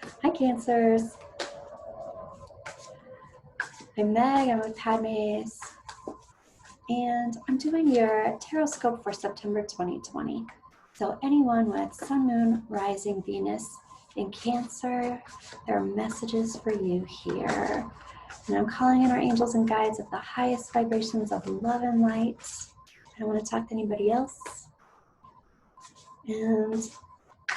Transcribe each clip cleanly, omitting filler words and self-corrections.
Hi, Cancers. I'm Meg. I'm with Padmes. And I'm doing your Tarotscope for September 2020. So anyone with Sun, Moon, Rising, Venus in Cancer, there are messages for you here. And I'm calling in our angels and guides of the highest vibrations of love and light. I don't want to talk to anybody else. And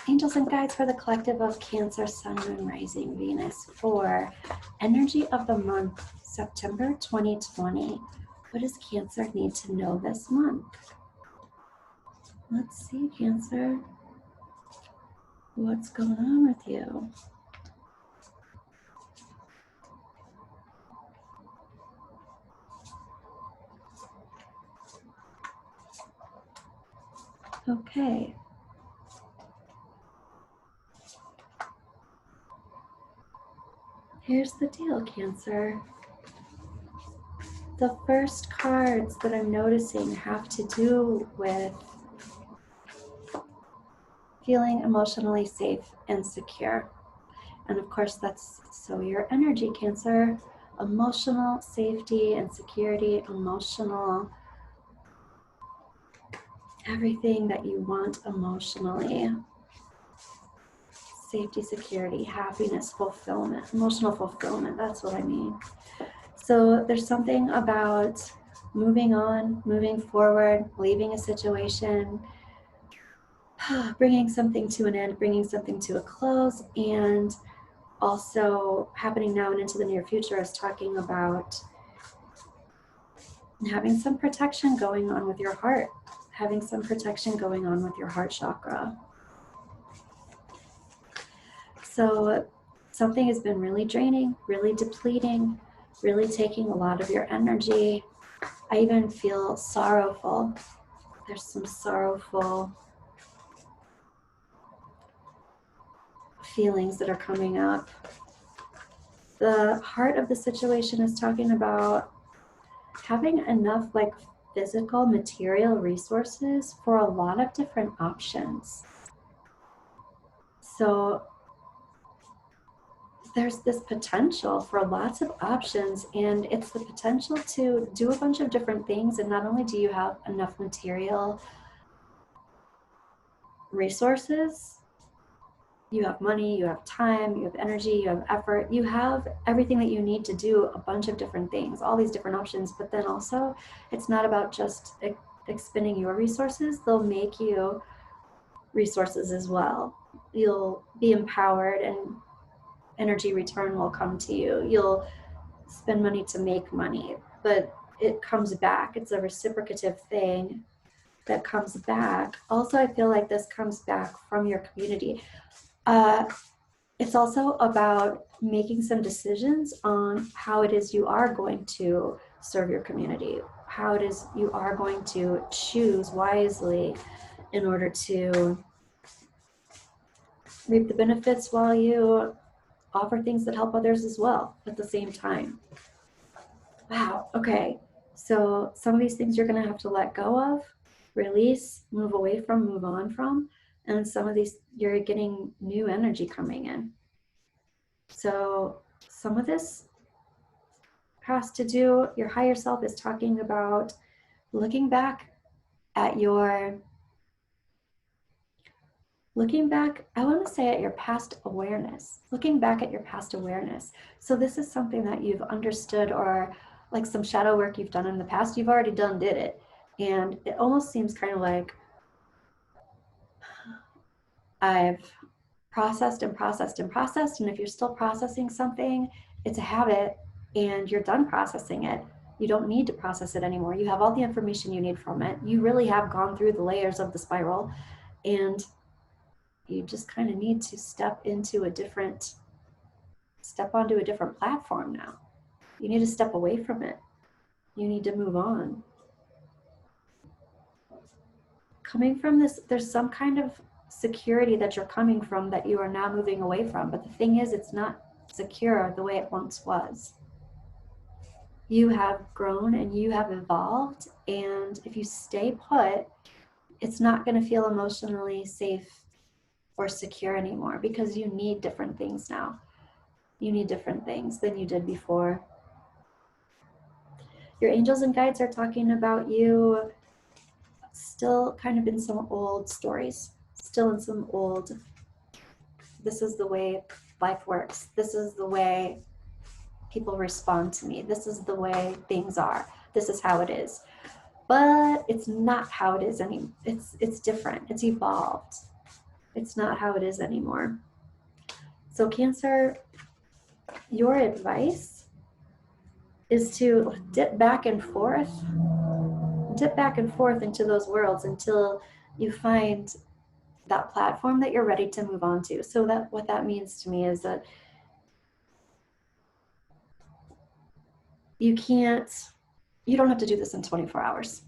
angels and guides for the collective of Cancer, Sun, Moon, Rising, Venus for energy of the month, September 2020. What does Cancer need to know this month? Let's see, Cancer. What's going on with you? Okay. Here's the deal, Cancer. The first cards that I'm noticing have to do with feeling emotionally safe and secure. And of course, that's so your energy, Cancer. Emotional safety and security, emotional, everything that you want emotionally. Safety, security, happiness, fulfillment, emotional fulfillment, that's what I mean. So there's something about moving on, moving forward, leaving a situation, bringing something to an end, bringing something to a close, and also happening now and into the near future is talking about having some protection going on with your heart, having some protection going on with your heart chakra. So something has been really draining, really depleting, really taking a lot of your energy. I even feel sorrowful. There's some sorrowful feelings that are coming up. The heart of the situation is talking about having enough like physical material resources for a lot of different options. So there's this potential for lots of options, and it's the potential to do a bunch of different things. And not only do you have enough material resources, you have money, you have time, you have energy, you have effort, you have everything that you need to do a bunch of different things, all these different options. But then also, it's not about just expending your resources, they'll make you resources as well. You'll be empowered and energy return will come to you. You'll spend money to make money, but it comes back. It's a reciprocative thing that comes back. Also, I feel like this comes back from your community. It's also about making some decisions on how it is you are going to serve your community, how it is you are going to choose wisely in order to reap the benefits while you offer things that help others as well at the same time. Wow, okay. So some of these things you're gonna have to let go of, release, move away from, move on from, and some of these you're getting new energy coming in. So some of this has to do, your higher self is talking about looking back at your, I want to say at your past awareness, looking back at your past awareness. So this is something that you've understood, or like some shadow work you've done in the past, you've already did it. And it almost seems kind of like I've processed and processed and processed. And if you're still processing something, it's a habit and you're done processing it. You don't need to process it anymore. You have all the information you need from it. You really have gone through the layers of the spiral, and you just kind of need to step onto a different platform now. You need to step away from it. You need to move on. Coming from this, there's some kind of security that you're coming from that you are now moving away from. But the thing is, it's not secure the way it once was. You have grown and you have evolved, and if you stay put, it's not going to feel emotionally safe or secure anymore, because you need different things now. You need different things than you did before. Your angels and guides are talking about you still kind of in some old stories, still in some old, this is the way life works. This is the way people respond to me. This is the way things are. This is how it is. But it's not how it is anymore. It's different. It's evolved. It's not how it is anymore. So Cancer, your advice is to dip back and forth into those worlds until you find that platform that you're ready to move on to. So that what that means to me is that you don't have to do this in 24 hours.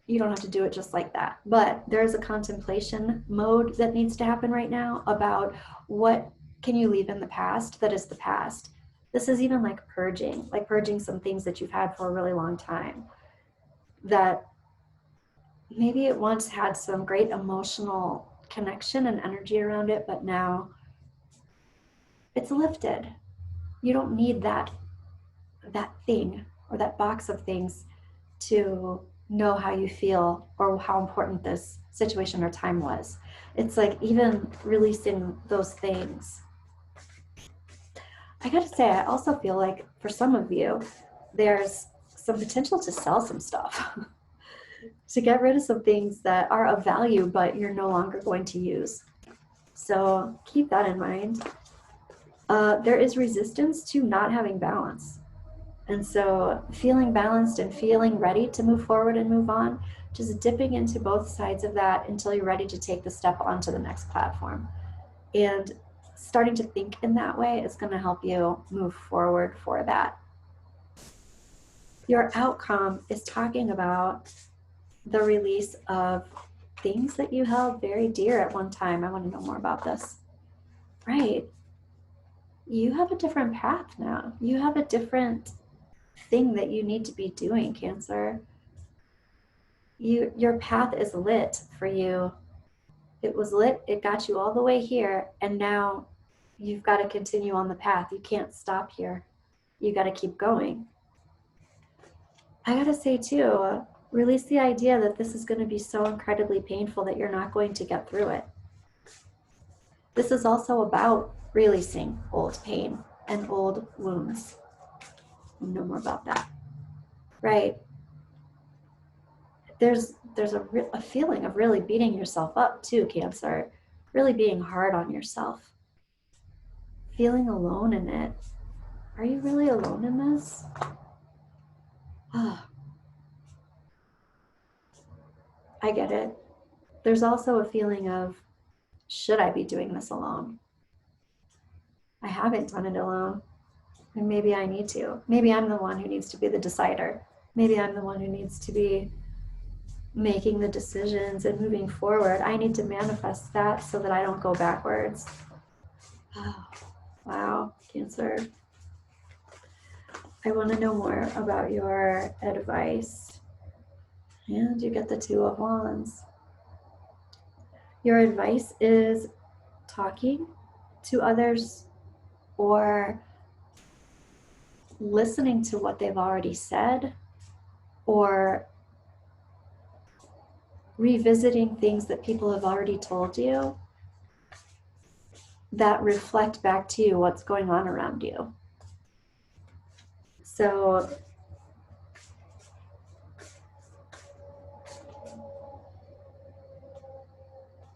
You don't have to do it just like that. But there's a contemplation mode that needs to happen right now about what can you leave in the past that is the past. This is even like purging some things that you've had for a really long time that maybe it once had some great emotional connection and energy around it, but now it's lifted. You don't need that thing or that box of things to know how you feel or how important this situation or time was. It's like even releasing those things. I gotta say, I also feel like for some of you, there's some potential to sell some stuff, to get rid of some things that are of value, but you're no longer going to use. So keep that in mind. There is resistance to not having balance. And so feeling balanced and feeling ready to move forward and move on, just dipping into both sides of that until you're ready to take the step onto the next platform. And starting to think in that way is going to help you move forward for that. Your outcome is talking about the release of things that you held very dear at one time. I want to know more about this. Right. You have a different path now. You have a different thing that you need to be doing, Cancer. Your path is lit for you. It was lit, it got you all the way here, and now you've got to continue on the path. You can't stop here. You got to keep going. I got to say too, release the idea that this is going to be so incredibly painful that you're not going to get through it. This is also about releasing old pain and old wounds. We'll know more about that. Right. There's a feeling of really beating yourself up too, Cancer. Really being hard on yourself. Feeling alone in it. Are you really alone in this? Oh, I get it. There's also a feeling of, should I be doing this alone? I haven't done it alone. And maybe I need to. Maybe I'm the one who needs to be the decider. Maybe I'm the one who needs to be making the decisions and moving forward. I need to manifest that so that I don't go backwards. Oh, wow, Cancer. I want to know more about your advice. And you get the Two of Wands. Your advice is talking to others or listening to what they've already said or revisiting things that people have already told you that reflect back to you what's going on around you. So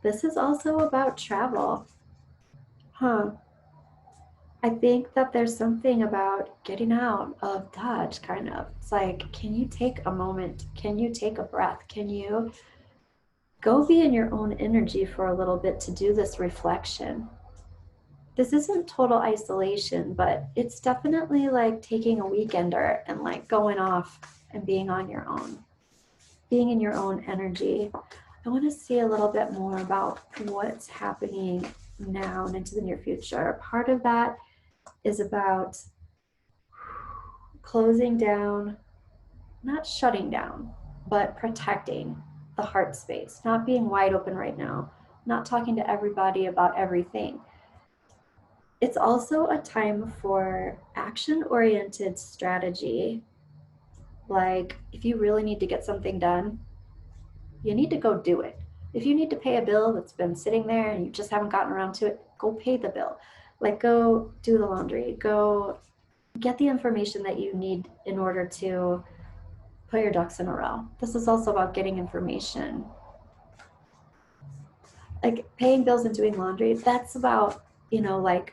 this is also about travel. I think that there's something about getting out of Dodge, kind of. It's like, can you take a moment? Can you take a breath? Can you go be in your own energy for a little bit to do this reflection? This isn't total isolation, but it's definitely like taking a weekender and like going off and being on your own, being in your own energy. I want to see a little bit more about what's happening now and into the near future. Part of that is about closing down, not shutting down, but protecting the heart space, not being wide open right now, not talking to everybody about everything. It's also a time for action-oriented strategy. Like, if you really need to get something done, you need to go do it. If you need to pay a bill that's been sitting there and you just haven't gotten around to it, go pay the bill. Like, go do the laundry, go get the information that you need in order to put your ducks in a row. This is also about getting information. Like, paying bills and doing laundry, that's about, like,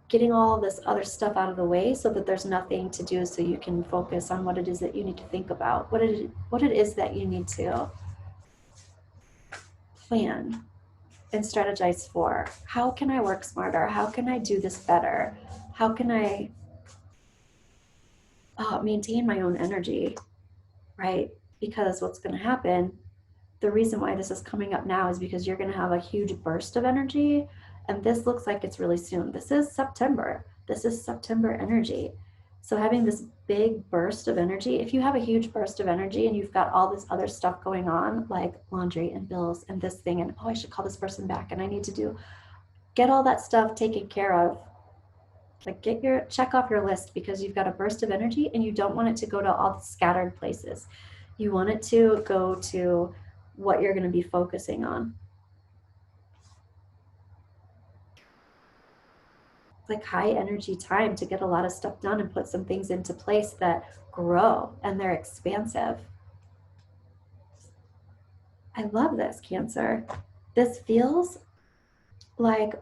getting all this other stuff out of the way so that there's nothing to do, so you can focus on what it is that you need to think about, what it is that you need to plan and strategize for. How can I work smarter? How can I do this better? How can I maintain my own energy, right? Because what's going to happen, the reason why this is coming up now is because you're going to have a huge burst of energy, and this looks like it's really soon. This is September. This is September energy. So having this big burst of energy, if you have a huge burst of energy and you've got all this other stuff going on, like laundry and bills and this thing, and I should call this person back and I need to get all that stuff taken care of. Like, check off your list, because you've got a burst of energy and you don't want it to go to all the scattered places. You want it to go to what you're going to be focusing on. Like, high energy time to get a lot of stuff done and put some things into place that grow and they're expansive. I love this, Cancer. This feels like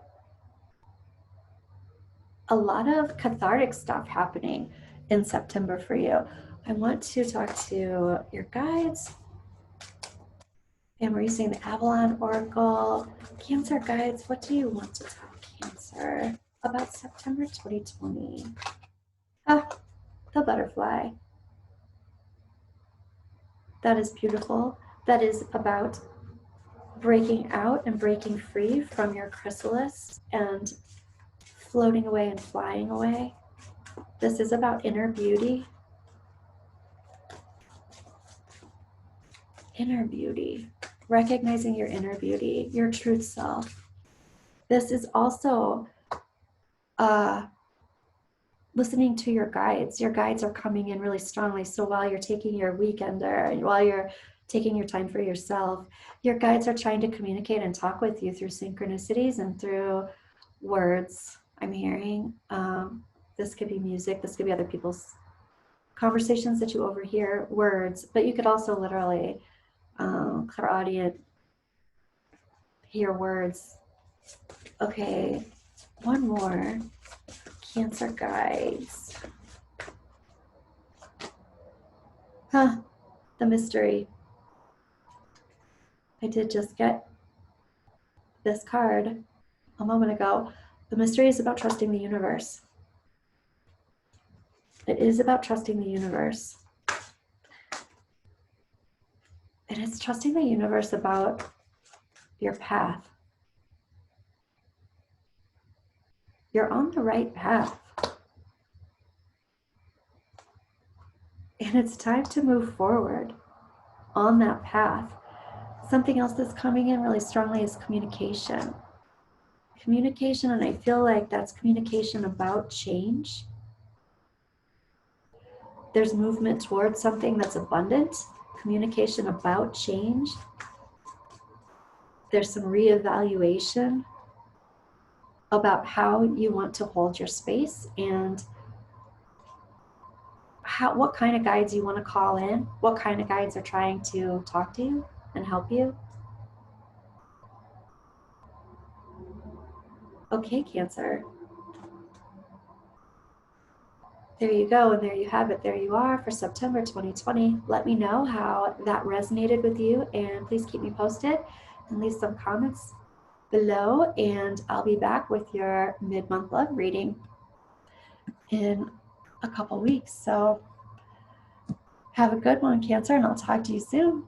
a lot of cathartic stuff happening in September for you. I want to talk to your guides. And we're using the Avalon Oracle. Cancer guides, what do you want to tell Cancer about September 2020? Ah, the butterfly. That is beautiful. That is about breaking out and breaking free from your chrysalis and floating away and flying away. This is about inner beauty. Inner beauty. Recognizing your inner beauty, your truth self. This is also listening to your guides. Your guides are coming in really strongly. So while you're taking your weekender and while you're taking your time for yourself, your guides are trying to communicate and talk with you through synchronicities and through words. I'm hearing this could be music, this could be other people's conversations that you overhear, words, but you could also literally clairaudient hear words. Okay, one more. Cancer guides. The mystery. I did just get this card a moment ago. The mystery is about trusting the universe. It is about trusting the universe. And it's trusting the universe about your path. You're on the right path. And it's time to move forward on that path. Something else that's coming in really strongly is communication. Communication, and I feel like that's communication about change. There's movement towards something that's abundant. Communication about change. There's some reevaluation about how you want to hold your space and what kind of guides you want to call in, what kind of guides are trying to talk to you and help you. Okay, Cancer. There you go, and there you have it. There you are for September 2020. Let me know how that resonated with you, and please keep me posted and leave some comments below, and I'll be back with your mid-month love reading in a couple weeks. So have a good one, Cancer, and I'll talk to you soon.